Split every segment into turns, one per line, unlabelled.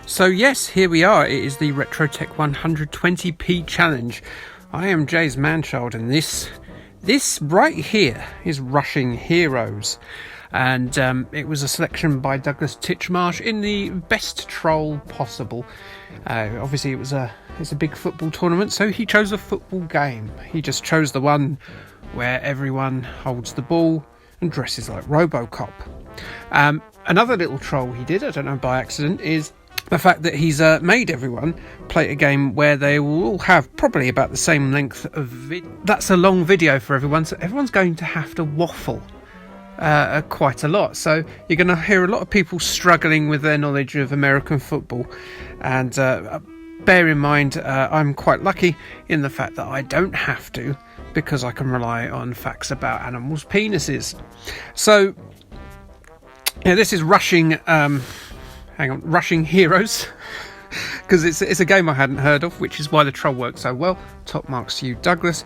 So yes, here we are. It is the RetroTech 120p challenge. I am Jay's Manchild, and this right here is Rushing Heroes. And it was a selection by Douglas Titchmarsh in the best troll possible. Obviously, it's a big football tournament, so he chose a football game. He just chose the one where everyone holds the ball and dresses like RoboCop. Another little troll he did, I don't know by accident, is the fact that he's made everyone play a game where they will all have probably about the same length of video. That's a long video for everyone, so everyone's going to have to waffle quite a lot. So you're going to hear a lot of people struggling with their knowledge of American football. And bear in mind, I'm quite lucky in the fact that I don't have to, because I can rely on facts about animals' penises. So yeah, this is Rushing Heroes, because it's a game I hadn't heard of, which is why the troll worked so well. Top marks to you, Douglas.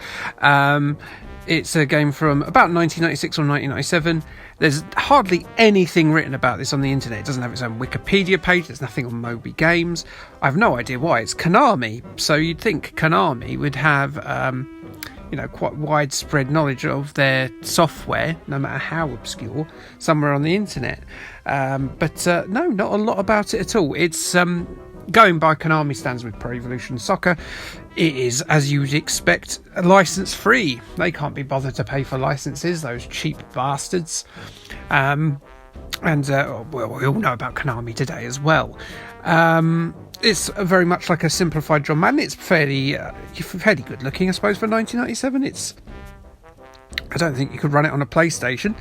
It's a game from about 1996 or 1997. There's hardly anything written about this on the internet. It doesn't have its own Wikipedia page. There's nothing on Moby Games. I have no idea why. It's Konami, so you'd think Konami would have quite widespread knowledge of their software, no matter how obscure, somewhere on the internet. But no, not a lot about it at all. It's going by Konami standards with Pro Evolution Soccer. It is, as you'd expect, license free. They can't be bothered to pay for licenses, those cheap bastards. Well, we all know about Konami today as well. It's very much like a simplified John Madden. It's fairly good looking, I suppose, for 1997. I don't think you could run it on a PlayStation,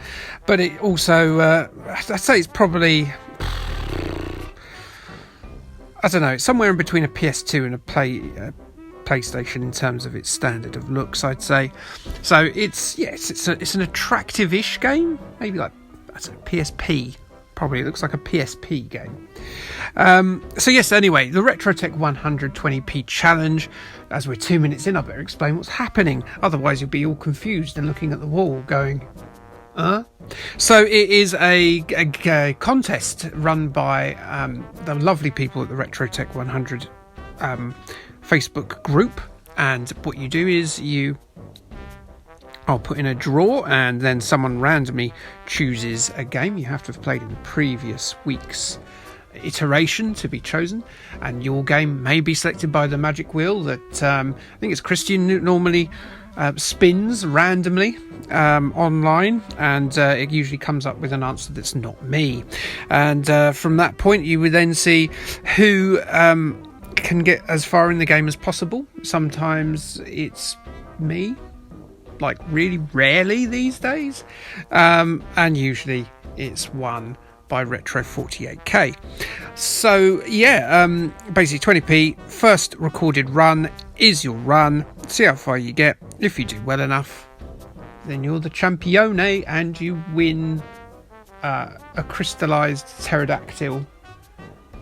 but it also, I'd say it's probably, I don't know, it's somewhere in between a PS2 and a PlayStation in terms of its standard of looks, I'd say. So it's an attractive-ish game, maybe like, I don't know, PSP. Probably it looks like a PSP game. So yes, anyway, the RetroTech 120p challenge. As we're 2 minutes in, I better explain what's happening. Otherwise you'll be all confused and looking at the wall going, So it is a contest run by the lovely people at the RetroTech 100 Facebook group. And what you do is I'll put in a draw, and then someone randomly chooses a game. You have to have played in the previous week's iteration to be chosen, and your game may be selected by the magic wheel that I think it's Christian normally spins randomly online, and it usually comes up with an answer that's not me. And from that point, you would then see who can get as far in the game as possible. Sometimes it's me, like really rarely these days, and usually it's won by Retro 48k. So yeah, basically 20p, first recorded run is your run. See how far you get. If you do well enough, then you're the champione and you win a crystallized pterodactyl.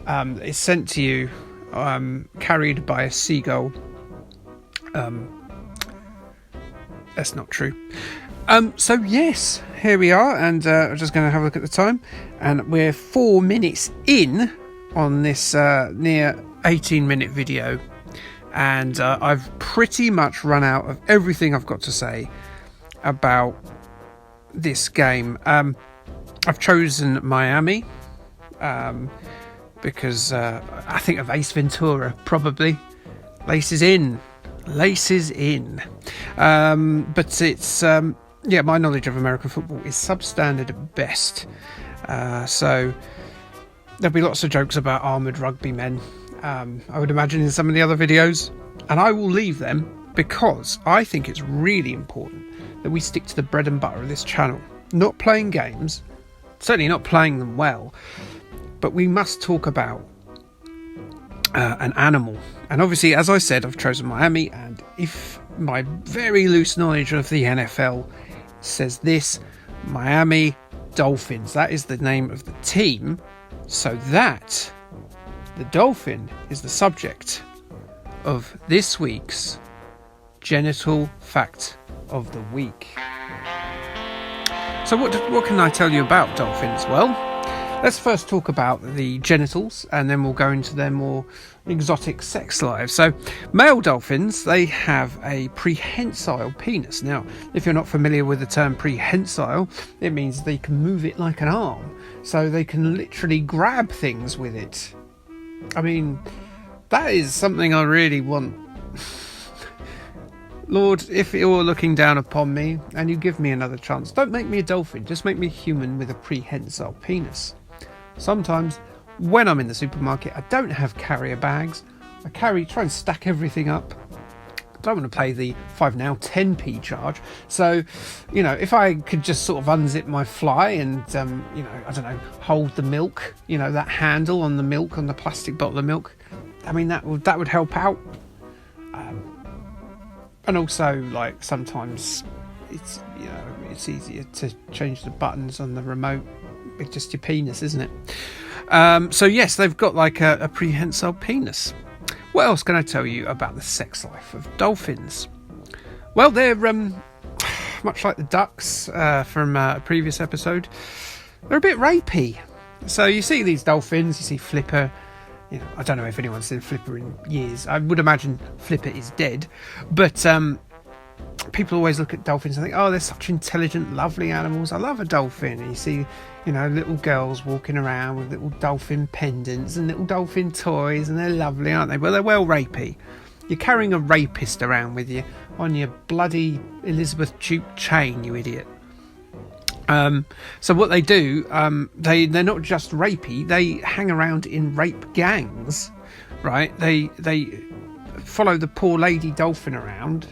It's sent to you carried by a seagull. That's not true. So yes, here we are, and I'm just going to have a look at the time, and we're 4 minutes in on this near 18-minute video, and I've pretty much run out of everything I've got to say about this game. I've chosen Miami because I think of Ace Ventura, probably. Laces in. But it's my knowledge of American football is substandard at best, so there'll be lots of jokes about armoured rugby men, I would imagine, in some of the other videos, and I will leave them because I think it's really important that we stick to the bread and butter of this channel. Not playing games, certainly not playing them well, but we must talk about an animal. And obviously, as I said, I've chosen Miami, and if my very loose knowledge of the NFL says this, Miami Dolphins, that is the name of the team, so that the dolphin is the subject of this week's genital fact of the week. So what can I tell you about dolphins? Well, let's first talk about the genitals, and then we'll go into their more exotic sex lives. So male dolphins, they have a prehensile penis. Now, if you're not familiar with the term prehensile, it means they can move it like an arm, so they can literally grab things with it. I mean, that is something I really want. Lord, if you're looking down upon me and you give me another chance, don't make me a dolphin, just make me a human with a prehensile penis. Sometimes when I'm in the supermarket, I don't have carrier bags. I try and stack everything up. I don't want to pay the 5 now 10p charge. So, if I could just sort of unzip my fly and, I don't know, hold the milk, that handle on the milk, on the plastic bottle of milk, I mean, that would help out. And also, like, sometimes it's easier to change the buttons on the remote with just your penis, isn't it? So yes, they've got like a prehensile penis. What else can I tell you about the sex life of dolphins? Well, they're much like the ducks from a previous episode. They're a bit rapey. So you see these dolphins, you see Flipper. I don't know if anyone's seen Flipper in years. I would imagine Flipper is dead, but people always look at dolphins and think, oh, they're such intelligent, lovely animals. I love a dolphin. And you see, little girls walking around with little dolphin pendants and little dolphin toys, and they're lovely, aren't they? Well, they're well rapey. You're carrying a rapist around with you on your bloody Elizabeth Duke chain, you idiot. So what they do, they're not just rapey, they hang around in rape gangs, right? They follow the poor lady dolphin around,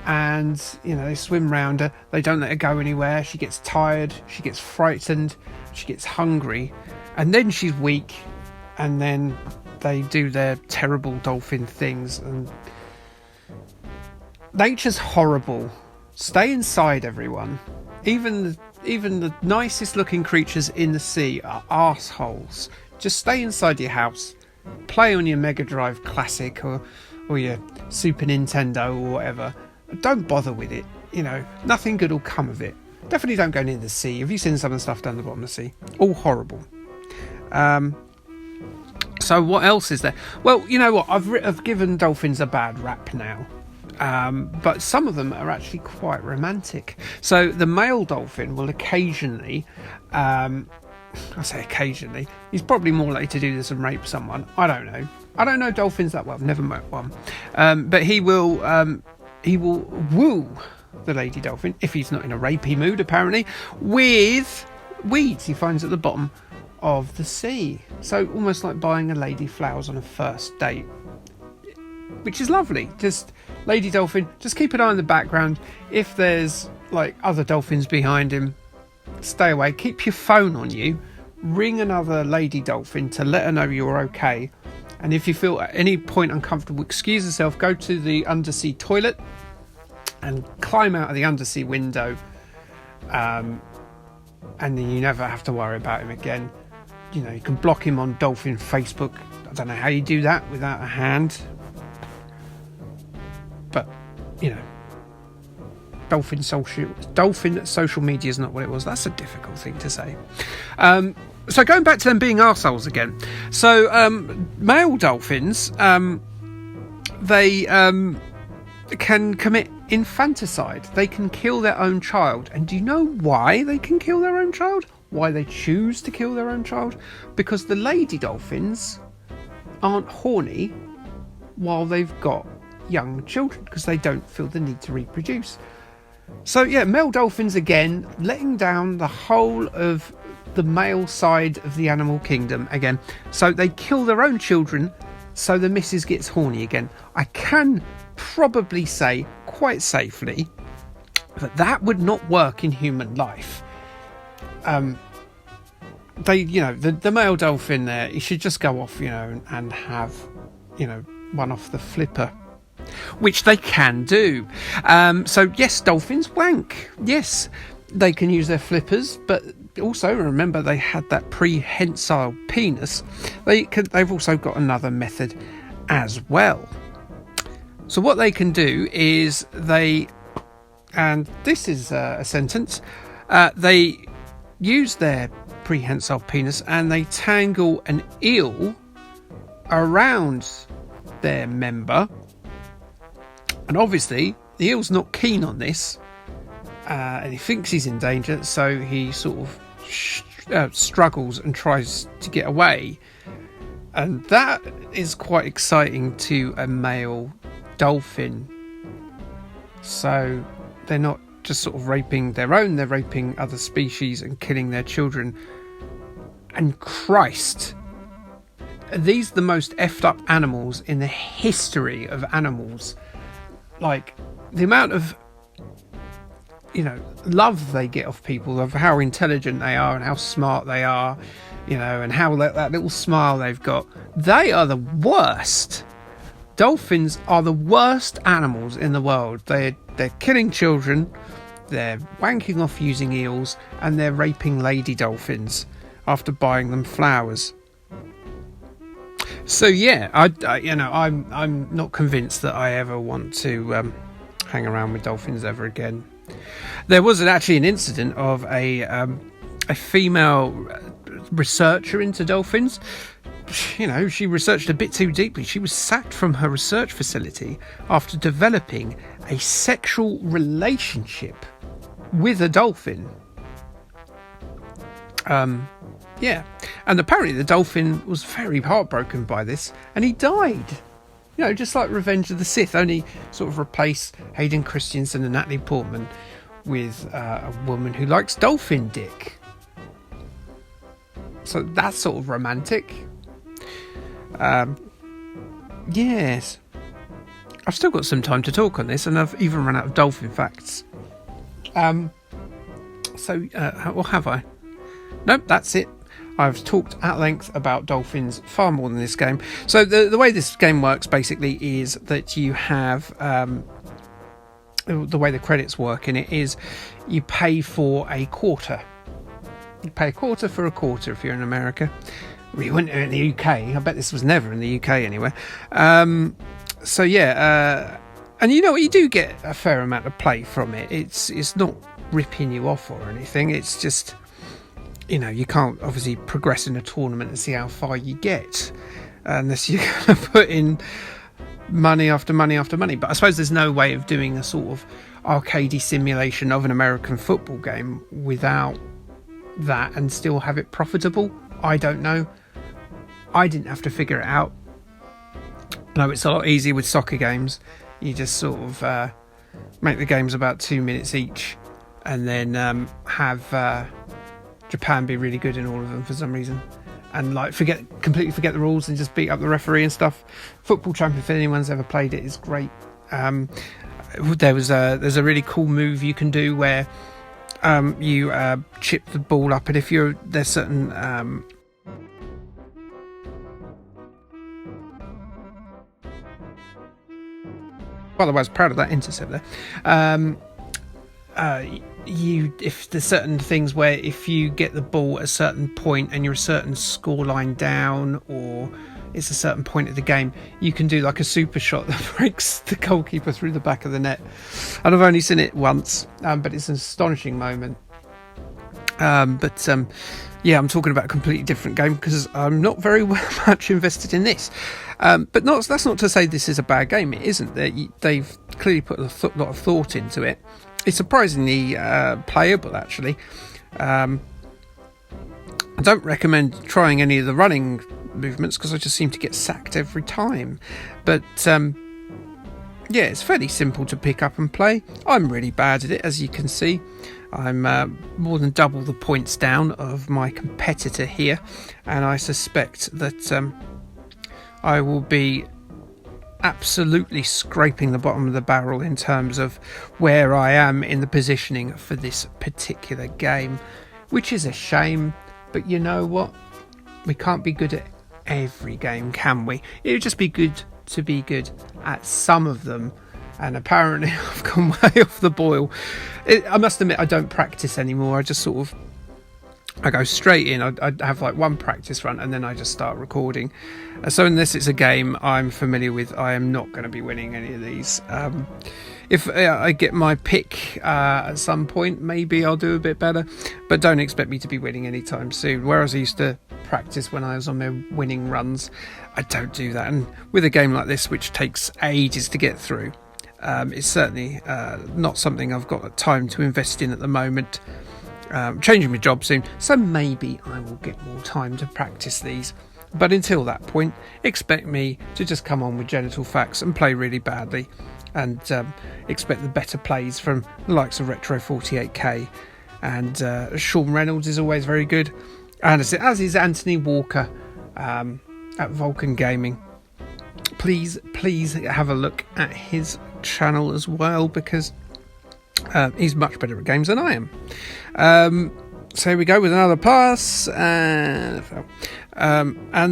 and they swim round her. They don't let her go anywhere. She gets tired, she gets frightened, she gets hungry, and then she's weak, and then they do their terrible dolphin things. And nature's horrible. Stay inside, everyone. Even the nicest looking creatures in the sea are arseholes. Just stay inside your house, play on your Mega Drive Classic or your Super Nintendo or whatever. Don't bother with it. Nothing good will come of it. Definitely don't go near the sea. Have you seen some of the stuff down the bottom of the sea? All horrible. So what else is there? Well, you know what? I've given dolphins a bad rap now. But some of them are actually quite romantic. So the male dolphin will occasionally, I say occasionally, he's probably more likely to do this and rape someone. I don't know dolphins that well. I've never met one. But he will woo the lady dolphin, if he's not in a rapey mood apparently, with weeds he finds at the bottom of the sea. So almost like buying a lady flowers on a first date, which is lovely. Just lady dolphin, just keep an eye on the background. If there's like other dolphins behind him, stay away. Keep your phone on you. Ring another lady dolphin to let her know you're okay. And if you feel at any point uncomfortable, excuse yourself, go to the undersea toilet and climb out of the undersea window, and then you never have to worry about him again. You can block him on dolphin Facebook. I don't know how you do that without a hand, but dolphin social media is not what it was. That's a difficult thing to say. So going back to them being arseholes again. So male dolphins, they can commit infanticide. They can kill their own child. And do you know why they can kill their own child? Why they choose to kill their own child? Because the lady dolphins aren't horny while they've got young children, because they don't feel the need to reproduce. So yeah, male dolphins again letting down the whole of the male side of the animal kingdom again. So they kill their own children so the missus gets horny again. I can probably say quite safely that would not work in human life. The male dolphin there, he should just go off, and have, one off the Flipper, which they can do. So yes, dolphins wank. Yes, they can use their flippers, but also remember they had that prehensile penis. They've also got another method as well. So what they can do is and this is a sentence, they use their prehensile penis, and they tangle an eel around their member. And obviously, the eel's not keen on this, and he thinks he's in danger, so he sort of struggles and tries to get away. And that is quite exciting to a male dolphin. So they're not just sort of raping their own, they're raping other species and killing their children. And Christ, are these the most effed up animals in the history of animals? Like, the amount of, love they get off people, of how intelligent they are and how smart they are, and how that little smile they've got. They are the worst. Dolphins are the worst animals in the world. They're killing children, they're wanking off using eels, and they're raping lady dolphins after buying them flowers. So yeah, I'm not convinced that I ever want to hang around with dolphins ever again. There was actually an incident of a female researcher into dolphins. She researched a bit too deeply. She was sacked from her research facility after developing a sexual relationship with a dolphin. Yeah, and apparently the dolphin was very heartbroken by this, and he died. Just like Revenge of the Sith, only sort of replace Hayden Christensen and Natalie Portman with a woman who likes dolphin dick. So that's sort of romantic. Yes. I've still got some time to talk on this, and I've even run out of dolphin facts. Or have I? Nope, that's it. I've talked at length about dolphins far more than this game. So the way this game works basically is that you have the way the credits work in it is you pay for a quarter. You pay a quarter for a quarter if you're in America. We wouldn't in the UK. I bet this was never in the UK anyway. And you do get a fair amount of play from it. It's not ripping you off or anything. It's just, you can't obviously progress in a tournament and see how far you get unless you're going to put in money after money after money. But I suppose there's no way of doing a sort of arcadey simulation of an American football game without that and still have it profitable. I don't know. I didn't have to figure it out. No, it's a lot easier with soccer games. You just sort of make the games about 2 minutes each, and then have Japan be really good in all of them for some reason, and completely forget the rules and just beat up the referee and stuff. Football Champion, if anyone's ever played it, is great. There's a really cool move you can do where you chip the ball up, and if there's certain by the way, I was proud of that intercept there. If there's certain things where if you get the ball at a certain point and you're a certain score line down, or it's a certain point of the game, you can do like a super shot that breaks the goalkeeper through the back of the net. And I've only seen it once, but it's an astonishing moment. I'm talking about a completely different game because I'm not very much invested in this. But that's not to say this is a bad game. It isn't. They've clearly put a lot of thought into it. It's surprisingly playable, actually. I don't recommend trying any of the running movements because I just seem to get sacked every time. But it's fairly simple to pick up and play. I'm really bad at it, as you can see. I'm more than double the points down of my competitor here, and I suspect that I will be absolutely scraping the bottom of the barrel in terms of where I am in the positioning for this particular game, which is a shame. But you know what? We can't be good at every game, can we? It would just be good to be good at some of them. And apparently I've gone way off the boil. I must admit I don't practice anymore. I just sort of I go straight in. I'd have like one practice run and then I just start recording. So unless it's a game I'm familiar with, I am not going to be winning any of these. If I get my pick at some point, maybe I'll do a bit better, but don't expect me to be winning anytime soon. Whereas I used to practice when I was on my winning runs, I don't do that. And with a game like this, which takes ages to get through, it's certainly not something I've got time to invest in at the moment. Changing my job soon, so maybe I will get more time to practice these. But until that point, expect me to just come on with genital facts and play really badly, and expect the better plays from the likes of Retro 48k, and Sean Reynolds is always very good, and as is Anthony Walker at Vulcan Gaming. Please have a look at his channel as well, because he's much better at games than I am. So here we go with another pass, and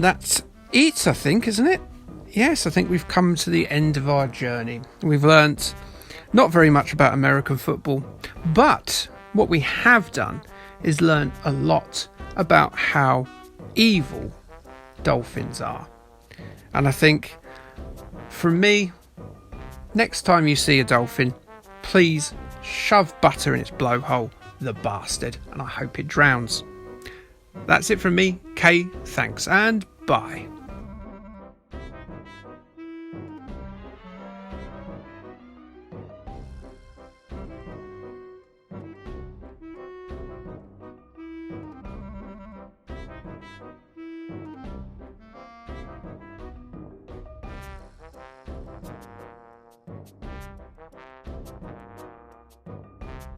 that's it, I think, isn't it? Yes, I think we've come to the end of our journey. We've learnt not very much about American football, but what we have done is learn a lot about how evil Dolphins are. And I think, from me, next time you see a dolphin, please shove butter in its blowhole, the bastard, and I hope it drowns. That's it from me, Kay, thanks and bye.